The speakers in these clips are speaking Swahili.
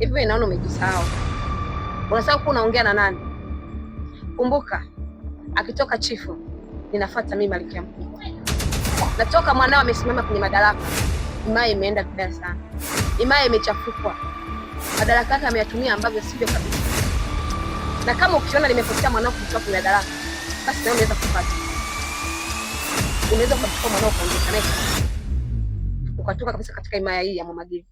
Hivi wewe naona umejisahau. Unasahau kuwa unaongea na nani? Kumbuka, akitoka chifu, ninafuata mimi Malkia Mkuu. Natoka mwanao amesimama kwenye madaraka. Himaya imeenda vibaya sana. Himaya imechafukwa. Madaraka yake ameyatumia ambavyo sivyo kabisa. Na kama ukiona nimekosea mwanao kutoka kwenye madaraka, basi leo unaweza kupata. Unaweza kuchukua mwanao kuondoka naye. Ukatoka kabisa katika himaya hii ya Mama Gift.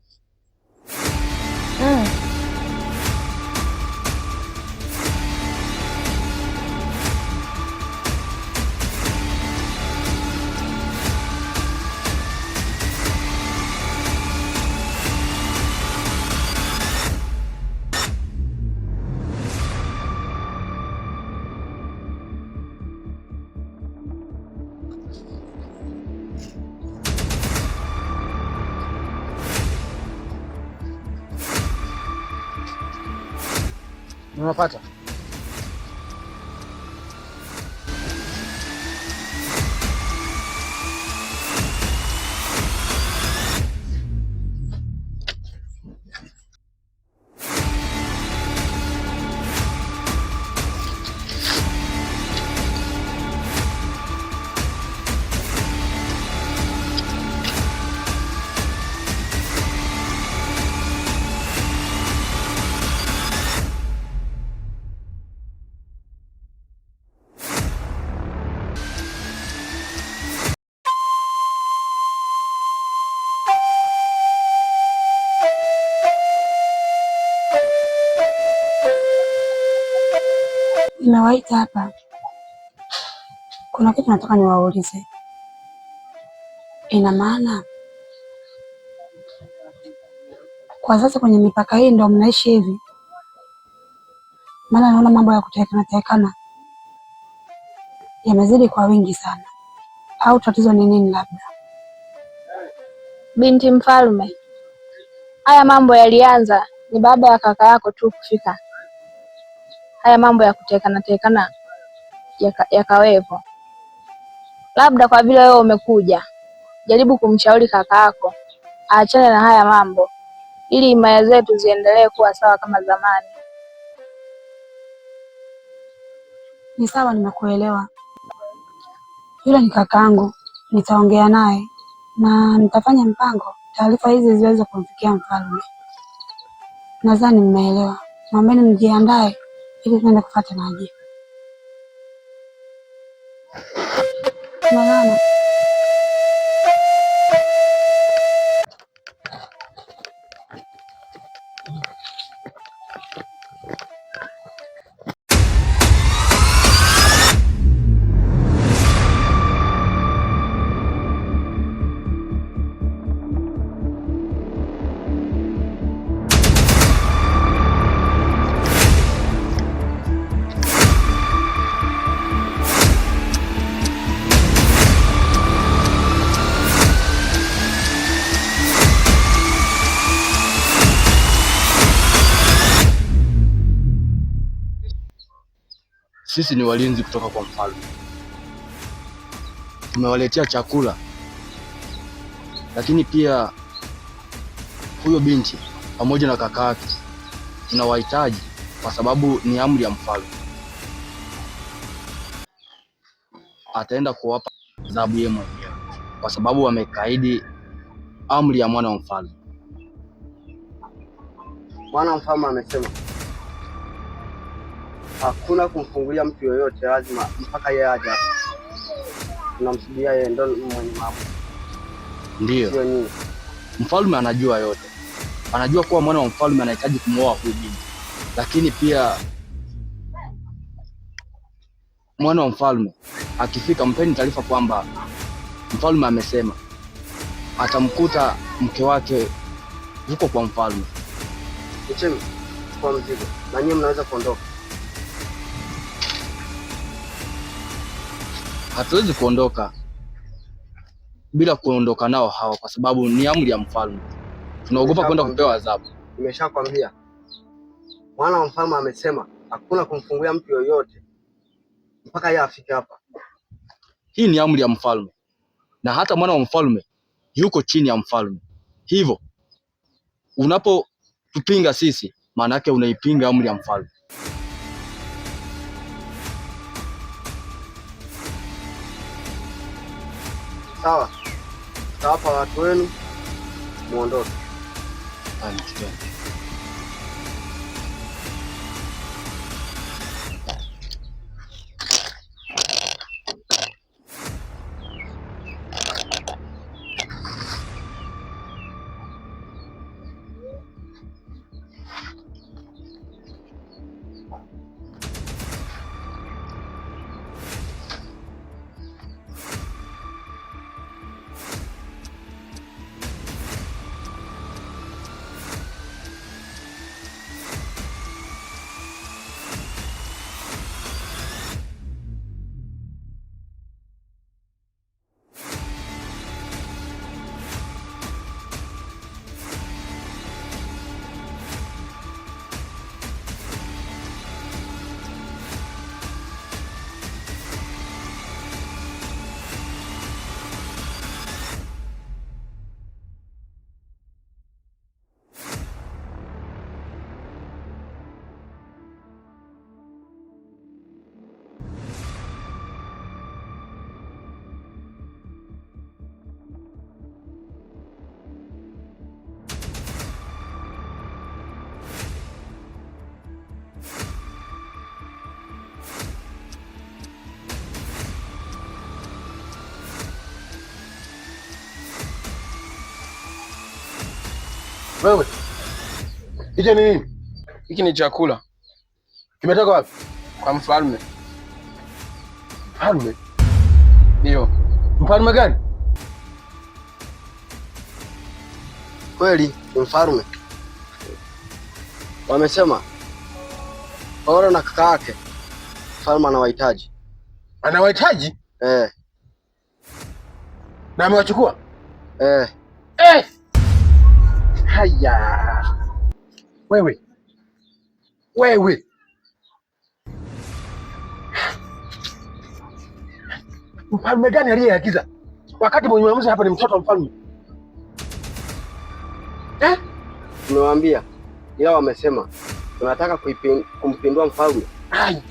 Unapata? Nimewaita hapa, kuna kitu nataka niwaulize. Ina maana kwa sasa kwenye mipaka hii ndio mnaishi hivi? Maana naona mambo ya kutekana yamezidi kwa wingi sana, au tatizo ni nini? Labda binti mfalme, haya mambo yalianza ni baada ya kaka yako tu kufika. Haya mambo ya kutekana yakawepo. Labda kwa vile wewe umekuja, jaribu kumshauri kaka yako aachane na haya mambo ili himaya zetu ziendelee kuwa sawa kama zamani. ni sawa, nimekuelewa. Yule ni kakaangu, nitaongea naye na nitafanya mpango taarifa hizi ziweze kumfikia mfalme. Nadhani mmeelewa. Naombeni mjiandae ili tuende kufuata majibu. Malama. Sisi ni walinzi kutoka kwa mfalme. Tumewaletea chakula, lakini pia huyo binti pamoja na kaka yake tunawahitaji kwa sababu ni amri ya mfalme. Ataenda kuwapa adhabu yeye mwenyewe kwa sababu wamekaidi amri ya mwana wa mfalme. Mwana mfalme amesema hakuna kumfungulia mtu yoyote, lazima mpaka yeye aje. Tunamsubiria yeye, ndo mwenye maamuzi. Ndio. Sio nyinyi. Mfalme anajua yote, anajua kuwa mwana wa mfalme anahitaji kumwoa huyu binti, lakini pia mwana wa mfalme akifika, mpeni taarifa kwamba mfalme amesema atamkuta mke wake huko kwa mfalme. Uchemi kwa mzigo, na nyinyi mnaweza kuondoka. Hatuwezi kuondoka bila kuondoka nao hawa, kwa sababu ni amri ya mfalme. Tunaogopa kwenda kupewa adhabu. Nimeshakwambia mwana wa mfalme amesema hakuna kumfungulia mtu yoyote mpaka yeye afike hapa. Hii ni amri ya mfalme, na hata mwana wa mfalme yuko chini ya mfalme. Hivyo tupinga sisi, maana yake unaipinga amri ya mfalme. Sawa, tawapa watu wenu muondoke. Wewe, hicho ni nini? Hiki ni chakula. Kimetoka wapi? Kwa mfalme. Mfalme? Ndio. Mfalme gani? Kweli ni mfalme. Wamesema Paulo na kaka yake mfalme anawahitaji. Anawahitaji? Na amewachukua? Haya. Wewe. Mfalme gani aliyeagiza? Wakati mwenye maamuzi hapa ni mtoto wa mfalme. Nimewaambia, ila wamesema tunataka kumpindua mfalme. Haya.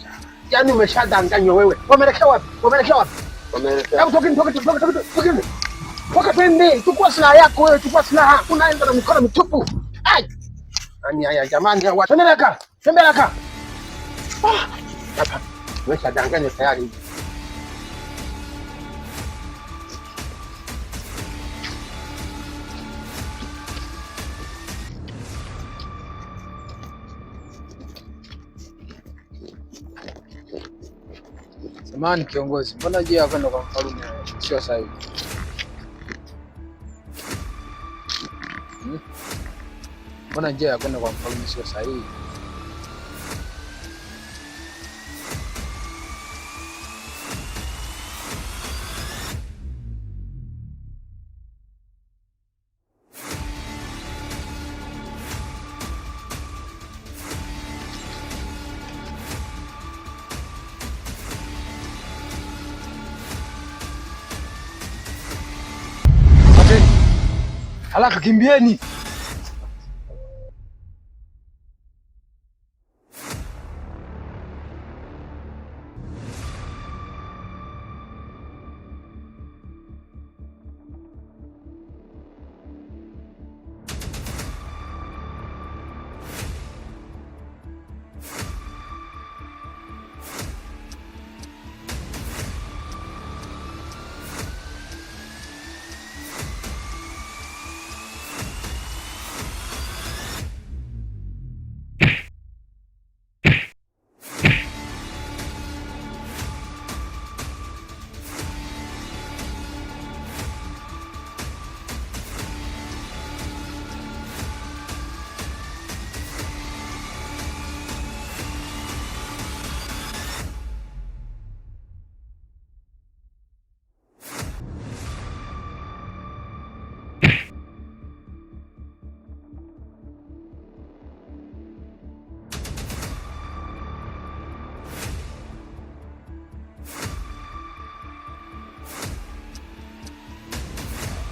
Yaani umeshadanganywa wewe. Wameelekea wapi? Wameelekea. Hebu tokeni. Toka twende. Chukua silaha yako wewe, chukua silaha. Unaenda na mikono mitupu. Nani haya jamani hawa? Tembea ka. Hapa. Umeshadanganywa tayari. Samahani kiongozi, mbona njia ya kwenda kwa mfalme sio sahihi? Mbona njia ya kwenda kwa mfalme sio sahihi? Haraka kimbieni.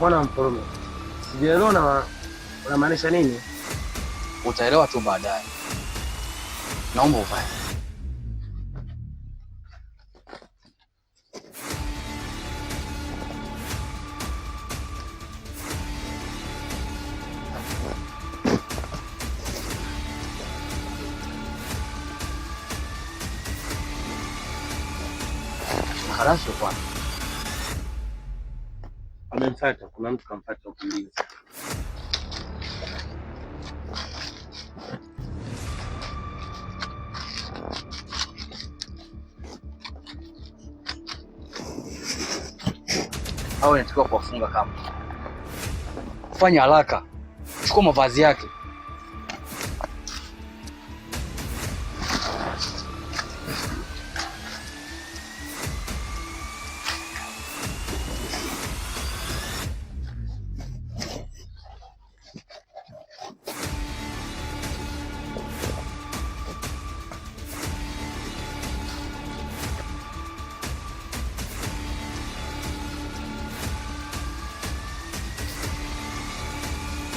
Mwana mfalme, sijaelewa unamaanisha nini? utaelewa tu baadaye. Naomba uvae. Halafu kwa amemfuata, kuna mtu kamfuata ukimbizi. hao inatakiwa kuwafunga kama. Fanya haraka, chukua mavazi yake.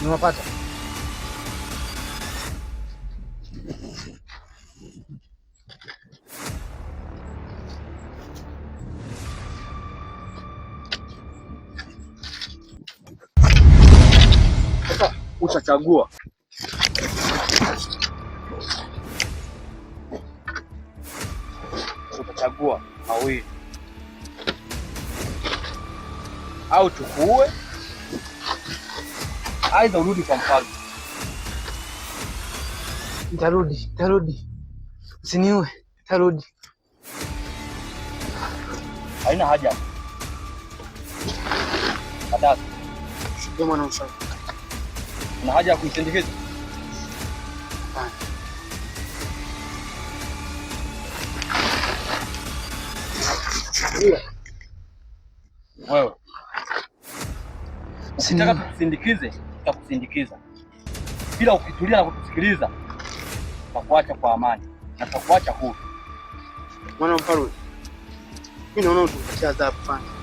Unapata? Sasa utachagua. Utachagua mawili. Au tukue aidha urudi kwa mfalme. Nitarudi. Usiniue, nitarudi. Haina haja. Hataki. Shukrani mwana mfalme. Una haja ya kumsindikiza? Hapana. Wewe. Ukitaka tukusindikize, tutakusindikiza. Bila ukitulia na kutusikiliza, tutakuacha kwa amani na tutakuacha huru. Mwana mfalme. Mimi naona utupatie adhabu sana.